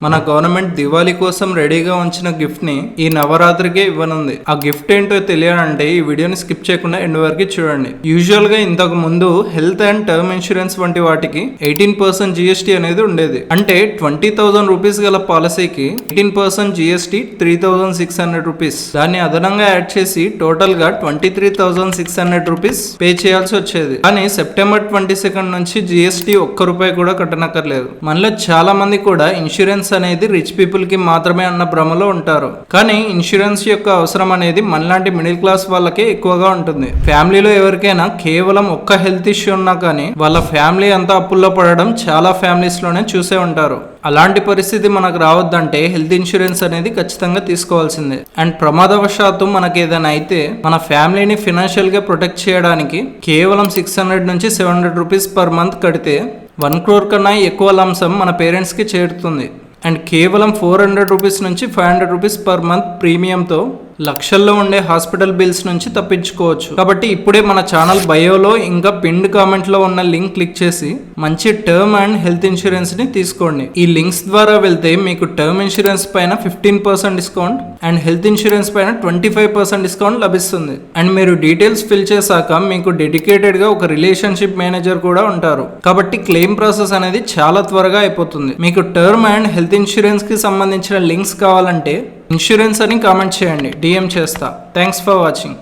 మన గవర్నమెంట్ దివాళీ కోసం రెడీగా ఉంచిన గిఫ్ట్ ని ఈ నవరాత్రికే ఇవ్వనుంది. ఆ గిఫ్ట్ ఏంటో తెలియాలంటే ఈ వీడియోని స్కిప్ చేయకుండా ఎండ్ వరకు చూడండి. యూజువల్ గా ఇంతకు ముందు హెల్త్ అండ్ టర్మ్ ఇన్సూరెన్స్ వంటి వాటికి 18% GST అనేది ఉండేది. అంటే 20,000 రూపీస్ గల పాలసీకి 18% GST 3,600 రూపీస్. దాన్ని అదనంగా యాడ్ చేసి టోటల్ గా 23,600 రూపీస్ పే చేయాల్సి వచ్చేది. కానీ సెప్టెంబర్ 22 నుంచి GST ఒక్క రూపాయి కూడా కట్టనక్కర్లేదు. మనలో చాలా మంది కూడా ఇన్సూరెన్స్ అనేది రిచ్ పీపుల్ కి మాత్రమే అన్న భ్రమలో ఉంటారు. కానీ ఇన్సూరెన్స్ యొక్క అవసరం అనేది మనలాంటి మిడిల్ క్లాస్ వాళ్ళకే ఎక్కువగా ఉంటుంది. ఫ్యామిలీలో ఎవరికైనా కేవలం ఒక్క హెల్త్ ఇష్యూ ఉన్నా కానీ వాళ్ళ ఫ్యామిలీ అంతా అప్పుల్లో పడడం చాలా ఫ్యామిలీస్ లోనే చూసే ఉంటారు. అలాంటి పరిస్థితి మనకు రావద్దంటే హెల్త్ ఇన్సూరెన్స్ అనేది ఖచ్చితంగా తీసుకోవాల్సిందే. అండ్ ప్రమాదవశాత్తు మనకి ఏదైనా అయితే మన ఫ్యామిలీని ఫినాన్షియల్ గా ప్రొటెక్ట్ చేయడానికి కేవలం 600 నుంచి 700 రూపీస్ పర్ మంత్ కడితే 1 crore కన్నా ఎక్కువ లంసం మన పేరెంట్స్ కి చేరుతుంది. అండ్ కేవలం 400 రూపీస్ నుంచి 500 రూపీస్ పర్ మంత్ ప్రీమియంతో లక్షల్లో ఉండే హాస్పిటల్ బిల్స్ నుంచి తప్పించుకోవచ్చు. కాబట్టి ఇప్పుడే మన ఛానల్ బయోలో ఇంకా పిన్డ్ కామెంట్ లో ఉన్న లింక్ క్లిక్ చేసి మంచి టర్మ్ అండ్ హెల్త్ ఇన్సూరెన్స్ ని తీసుకోండి. ఈ లింక్స్ ద్వారా వెళ్తే మీకు టర్మ్ ఇన్సూరెన్స్ పైన 15% డిస్కౌంట్ అండ్ హెల్త్ ఇన్సూరెన్స్ పైన 25% డిస్కౌంట్ లభిస్తుంది. అండ్ మీరు డీటెయిల్స్ ఫిల్ చేశాక మీకు డెడికేటెడ్ గా ఒక రిలేషన్షిప్ మేనేజర్ కూడా ఉంటారు. కాబట్టి క్లెయిమ్ ప్రాసెస్ అనేది చాలా త్వరగా అయిపోతుంది. మీకు టర్మ్ అండ్ హెల్త్ ఇన్సూరెన్స్ కి సంబంధించిన లింక్స్ కావాలంటే ఇన్సూరెన్స్ అని కామెంట్ చేయండి, DM చేస్తా. Thanks for watching.